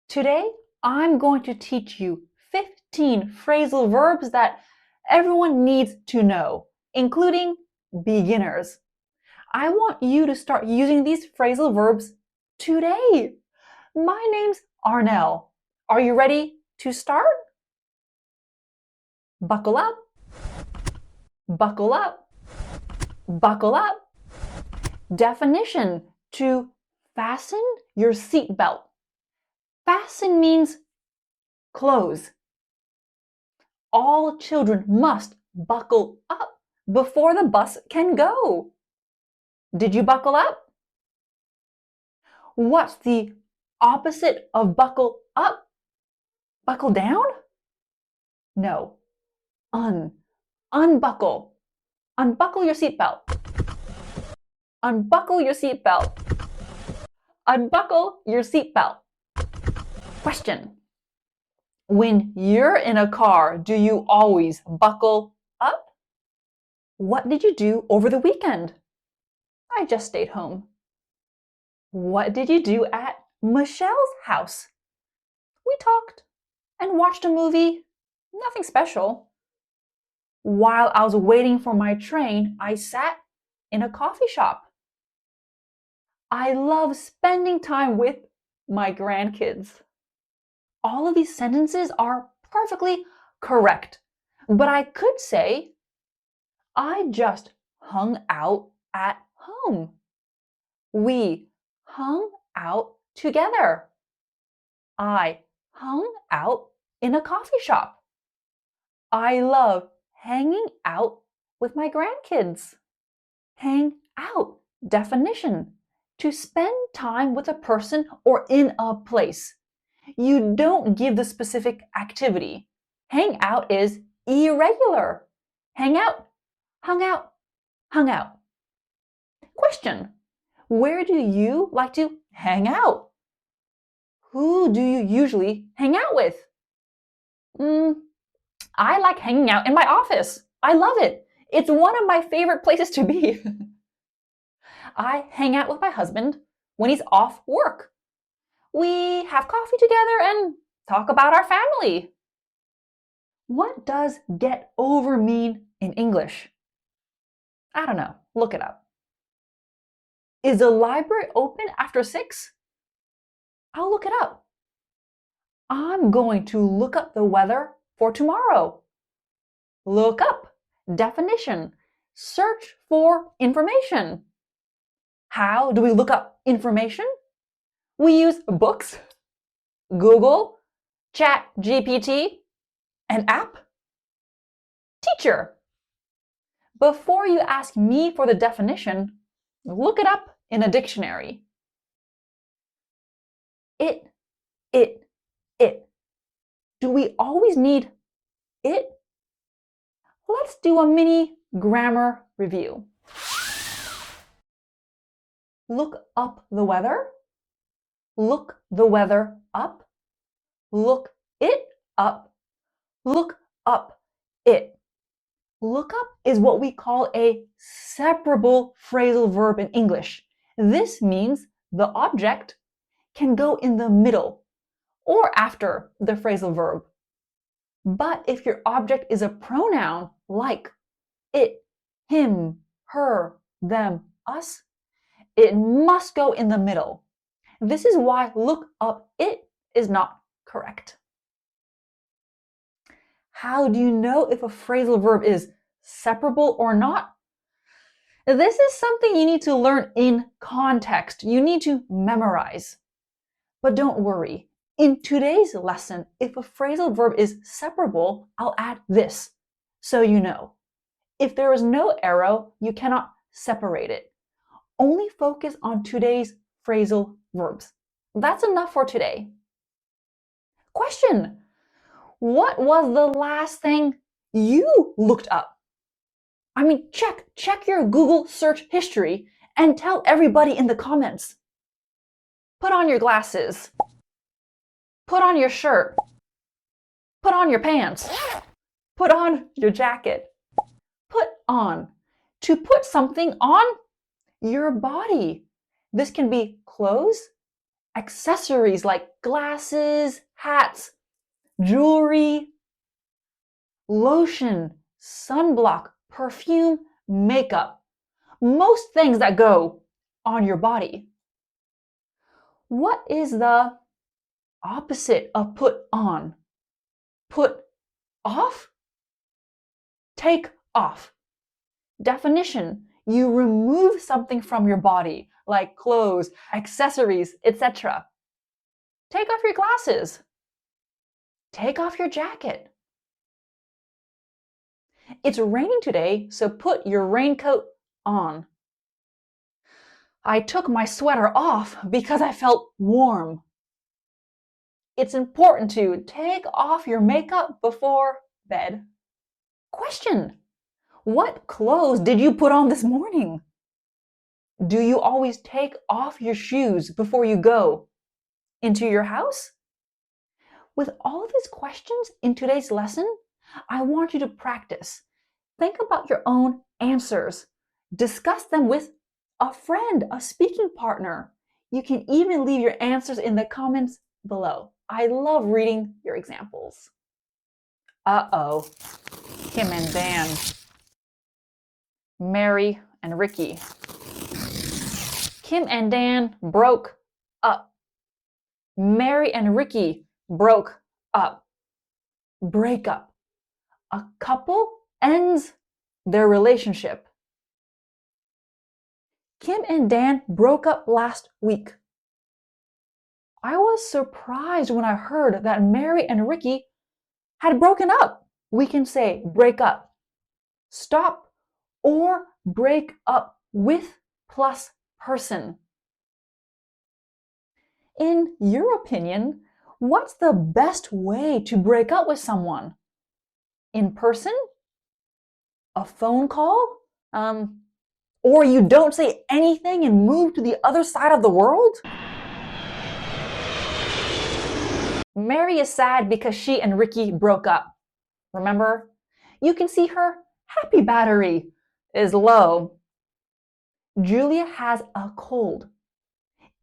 Today, I'm going to teach you 15 phrasal verbs that everyone needs to know, including beginners. I want you to start using these phrasal verbs today. My name's Arnell. Are you ready to start? Buckle up. Buckle up. Buckle up. Definition: to fasten your seatbelt. Fasten means close. All children must buckle up before the bus can go. Did you buckle up? What's the opposite of buckle up? Buckle down? No. Unbuckle. Unbuckle your seatbelt. Unbuckle your seatbelt. Unbuckle your seatbelt. Question: when you're in a car, do you always buckle up? What did you do over the weekend? I just stayed home. What did you do at Michelle's house? We talked and watched a movie. Nothing special. While I was waiting for my train, I sat in a coffee shop. I love spending time with my grandkids. All of these sentences are perfectly correct, but I could say, I just hung out at home. We hung out together. I hung out in a coffee shop. I love hanging out with my grandkids. Hang out. Definition: to spend time with a person or in a place. You don't give the specific activity. Hang out is irregular. Hang out, hung out, hung out. Question: where do you like to hang out? Who do you usually hang out with? I like hanging out in my office. I love it. It's one of my favorite places to be. I hang out with my husband when he's off work. We have coffee together and talk about our family. What does get over mean in English? I don't know. Look it up. Is the library open after 6? I'll look it up. I'm going to look up the weather for tomorrow. Look up. Definition: search for information. How do we look up information? We use books, Google, ChatGPT, an app. Teacher: before you ask me for the definition, look it up in a dictionary. It. Do we always need it? Let's do a mini grammar review. Look up the weather. Look the weather up. Look it up. Look up it. Look up is what we call a separable phrasal verb in English. This means the object can go in the middle or after the phrasal verb. But if your object is a pronoun like it, him, her, them, us, it must go in the middle. This is why look up it is not correct. How do you know if a phrasal verb is separable or not? This is something you need to learn in context. You need to memorize. But don't worry. In today's lesson, if a phrasal verb is separable, I'll add this, so you know. If there is no arrow, you cannot separate it. Only focus on today's phrasal verbs. That's enough for today. Question: what was the last thing you looked up? I mean, check your Google search history and tell everybody in the comments. Put on your glasses. Put on your shirt. Put on your pants. Put on your jacket. Put on. To put something on your body. This can be clothes, accessories like glasses, hats, jewelry, lotion, sunblock, perfume, makeup. Most things that go on your body. What is the opposite of put on? Put off? Take off. Definition: you remove something from your body, like clothes, accessories, etc. Take off your glasses. Take off your jacket. It's raining today, so put your raincoat on. I took my sweater off because I felt warm. It's important to take off your makeup before bed. Question: what clothes did you put on this morning? Do you always take off your shoes before you go into your house? With all of these questions in today's lesson, I want you to practice. Think about your own answers. Discuss them with a friend, a speaking partner. You can even leave your answers in the comments below. I love reading your examples. Uh-oh, Kim and Dan, Mary and Ricky. Kim and Dan broke up. Mary and Ricky broke up. Break up. A couple ends their relationship. Kim and Dan broke up last week. I was surprised when I heard that Mary and Ricky had broken up. We can say break up, stop, or break up with plus person. In your opinion, what's the best way to break up with someone? In person? A phone call? Or you don't say anything and move to the other side of the world? Mary is sad because she and Ricky broke up. Remember? You can see her happy battery is low. Julia has a cold.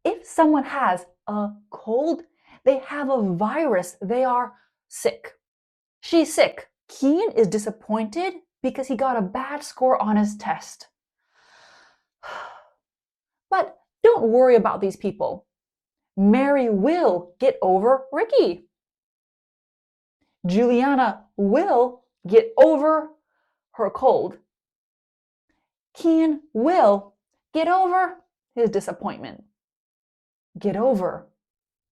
If someone has a cold, they have a virus. They are sick. She's sick. Kian is disappointed because he got a bad score on his test. But don't worry about these people. Mary will get over Ricky. Juliana will get over her cold. Kian will get over his disappointment. Get over.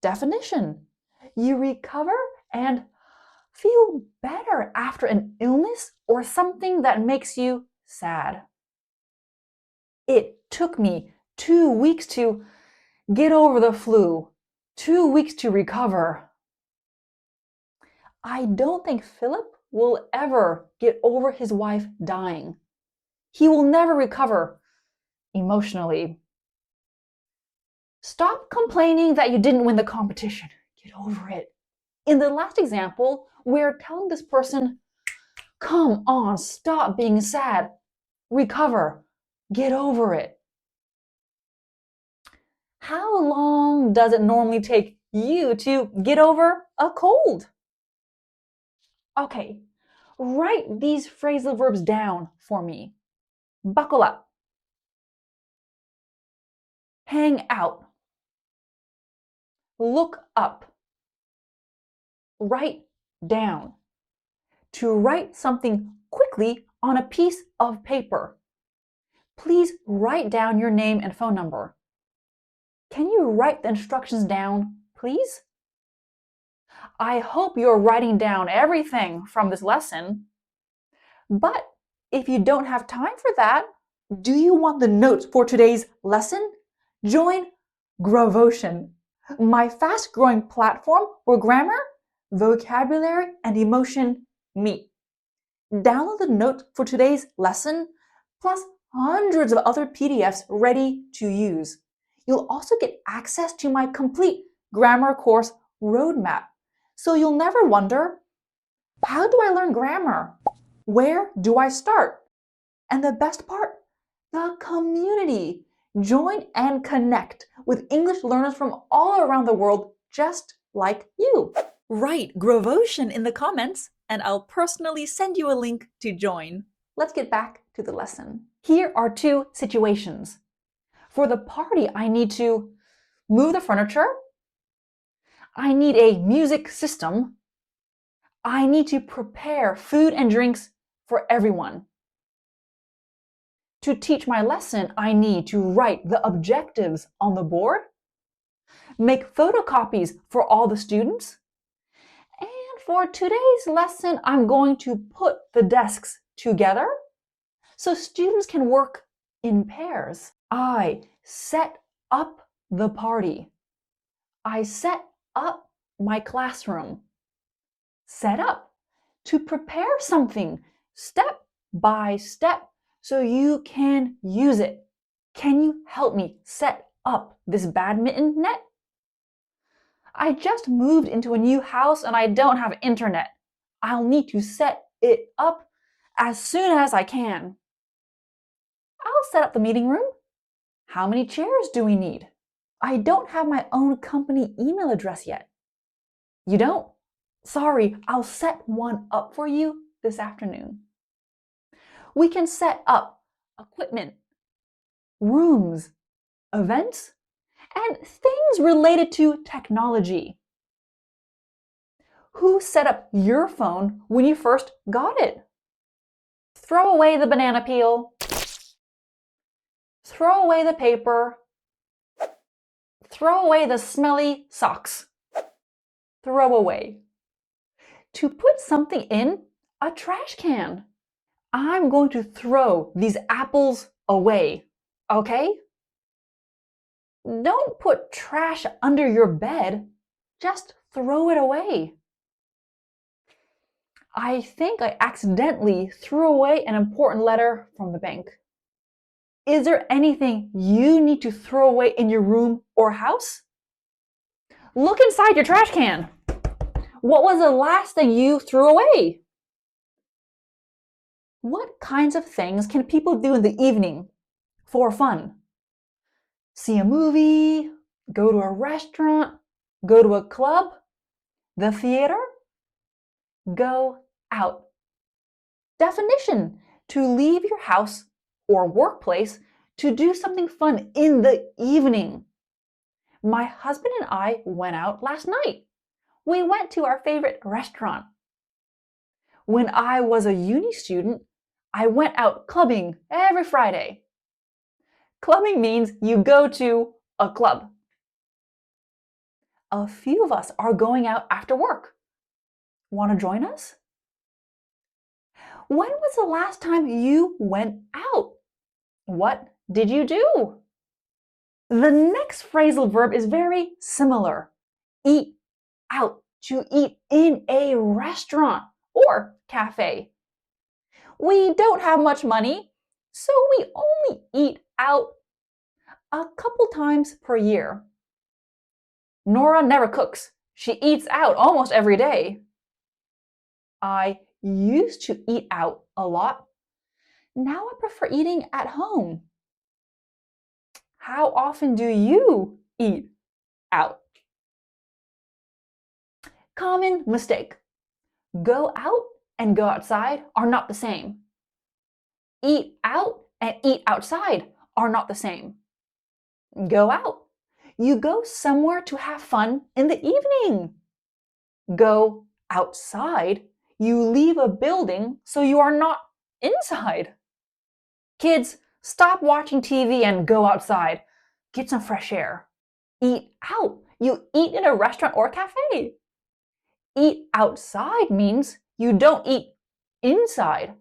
Definition: you recover and feel better after an illness or something that makes you sad. It took me 2 weeks to get over the flu, 2 weeks to recover. I don't think Philip will ever get over his wife dying. He will never recover emotionally. Stop complaining that you didn't win the competition. Get over it. In the last example, we're telling this person, come on, stop being sad. Recover. Get over it. How long does it normally take you to get over a cold? Okay, write these phrasal verbs down for me. Buckle up. Hang out. Look up. Write down. To write something quickly on a piece of paper. Please write down your name and phone number. Can you write the instructions down, please? I hope you're writing down everything from this lesson. But if you don't have time for that, do you want the notes for today's lesson? Join GRAVOTION, my fast-growing platform where grammar, vocabulary, and emotion meet. Download the notes for today's lesson, plus hundreds of other PDFs ready to use. You'll also get access to my complete grammar course roadmap, so you'll never wonder, how do I learn grammar? Where do I start? And the best part, the community. Join and connect with English learners from all around the world just like you. Write GRAVOTION in the comments and I'll personally send you a link to join. Let's get back to the lesson. Here are two situations. For the party, I need to move the furniture. I need a music system. I need to prepare food and drinks for everyone. To teach my lesson, I need to write the objectives on the board, make photocopies for all the students, and for today's lesson, I'm going to put the desks together so students can work in pairs. I set up the party. I set up my classroom. Set up, to prepare something step by step so you can use it. Can you help me set up this badminton net? I just moved into a new house and I don't have internet. I'll need to set it up as soon as I can. I'll set up the meeting room. How many chairs do we need? I don't have my own company email address yet. You don't? Sorry, I'll set one up for you this afternoon. We can set up equipment, rooms, events, and things related to technology. Who set up your phone when you first got it? Throw away the banana peel. Throw away the paper. Throw away the smelly socks. Throw away. To put something in a trash can. I'm going to throw these apples away, okay? Don't put trash under your bed. Just throw it away. I think I accidentally threw away an important letter from the bank. Is there anything you need to throw away in your room or house? Look inside your trash can. What was the last thing you threw away? What kinds of things can people do in the evening for fun? See a movie, go to a restaurant, go to a club, the theater, go out. Definition: to leave your house or workplace to do something fun in the evening. My husband and I went out last night. We went to our favorite restaurant. When I was a uni student, I went out clubbing every Friday. Clubbing means you go to a club. A few of us are going out after work. Want to join us? When was the last time you went out? What did you do? The next phrasal verb is very similar. Eat out, to eat in a restaurant or cafe. We don't have much money, so we only eat out a couple times per year. Nora never cooks. She eats out almost every day. I used to eat out a lot. Now I prefer eating at home. How often do you eat out? Common mistake. Go out and go outside are not the same. Eat out and eat outside are not the same. Go out. You go somewhere to have fun in the evening. Go outside. You leave a building so you are not inside. Kids, stop watching TV and go outside. Get some fresh air. Eat out. You eat in a restaurant or cafe. Eat outside means you don't eat inside.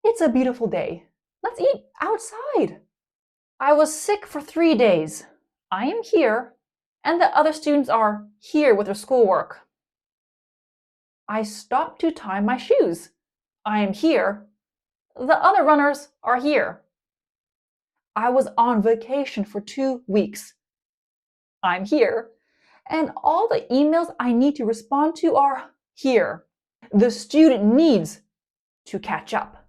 It's a beautiful day. Let's eat outside. I was sick for 3 days. I am here, and the other students are here with their schoolwork. I stopped to tie my shoes. I am here. The other runners are here. I was on vacation for 2 weeks. I'm here, and all the emails I need to respond to are here. The student needs to catch up.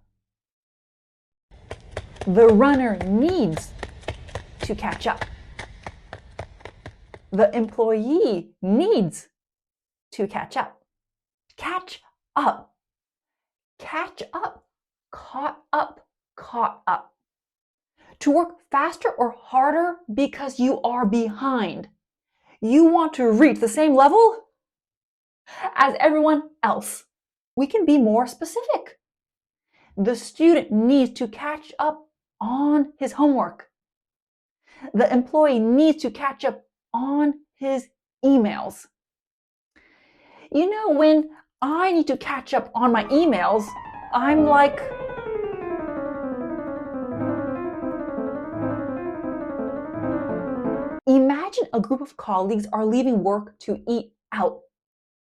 The runner needs to catch up. The employee needs to catch up. Catch up. Catch up. Caught up. Caught up. To work faster or harder because you are behind. You want to reach the same level as everyone else. We can be more specific. The student needs to catch up on his homework. The employee needs to catch up on his emails. You know, when I need to catch up on my emails, I'm like, imagine a group of colleagues are leaving work to eat out.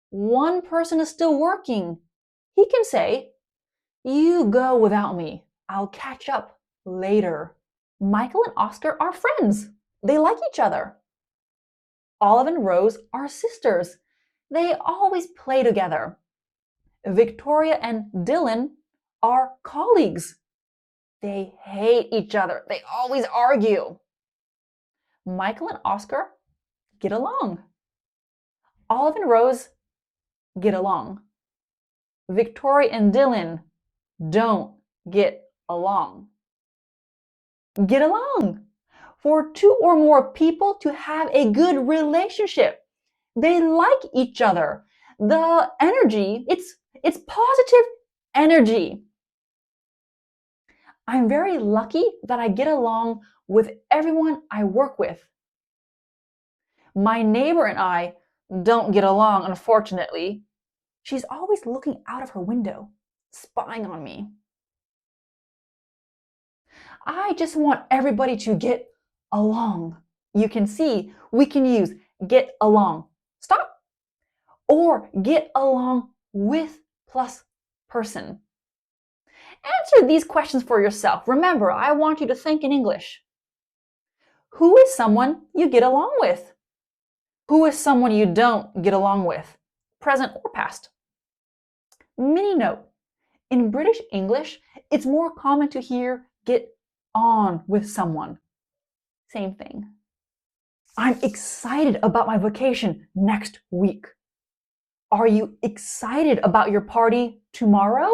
One person is still working. He can say, "You go without me. I'll catch up later." Michael and Oscar are friends. They like each other. Olive and Rose are sisters. They always play together. Victoria and Dylan are colleagues. They hate each other. They always argue. Michael and Oscar get along. Olive and Rose get along. Victoria and Dylan don't get along. Get along. For two or more people to have a good relationship. They like each other. The energy, it's positive energy. I'm very lucky that I get along with everyone I work with. My neighbor and I don't get along, unfortunately. She's always looking out of her window, spying on me. I just want everybody to get along. You can see we can use get along, stop, or get along with plus person. Answer these questions for yourself. Remember, I want you to think in English. Who is someone you get along with? Who is someone you don't get along with? Present or past. Mini note. In British English, it's more common to hear get on with someone. Same thing. I'm excited about my vacation next week. Are you excited about your party tomorrow?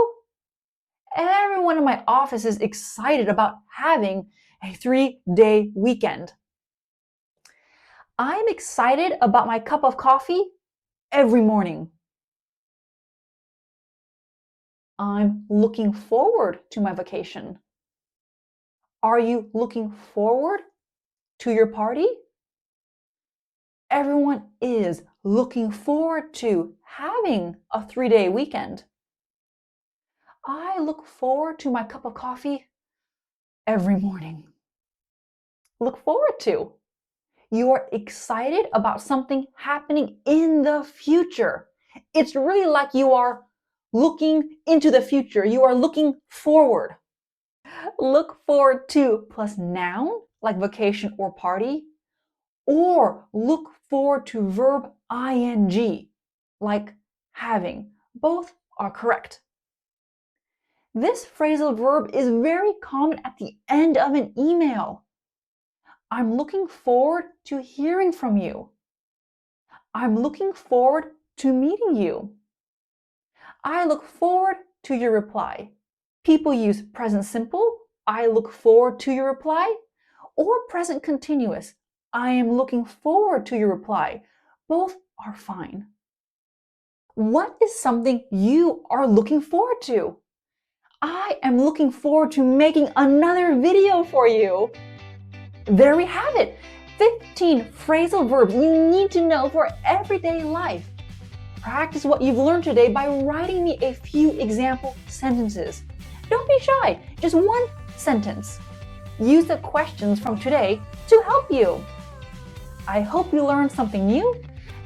Everyone in my office is excited about having a 3-day weekend. I'm excited about my cup of coffee every morning. I'm looking forward to my vacation. Are you looking forward to your party? Everyone is looking forward to having a 3-day weekend. I look forward to my cup of coffee every morning. Look forward to. You are excited about something happening in the future. It's really like you are looking into the future. You are looking forward. Look forward to plus noun, like vacation or party, or look forward to verb ing, like having. Both are correct. This phrasal verb is very common at the end of an email. I'm looking forward to hearing from you. I'm looking forward to meeting you. I look forward to your reply. People use present simple, I look forward to your reply, or present continuous, I am looking forward to your reply. Both are fine. What is something you are looking forward to? I am looking forward to making another video for you. There we have it. 15 phrasal verbs you need to know for everyday life. Practice what you've learned today by writing me a few example sentences. Don't be shy, just one sentence. Use the questions from today to help you. I hope you learned something new,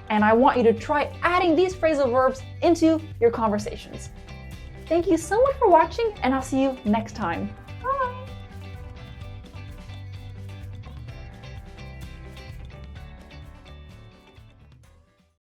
and I want you to try adding these phrasal verbs into your conversations. Thank you so much for watching, and I'll see you next time.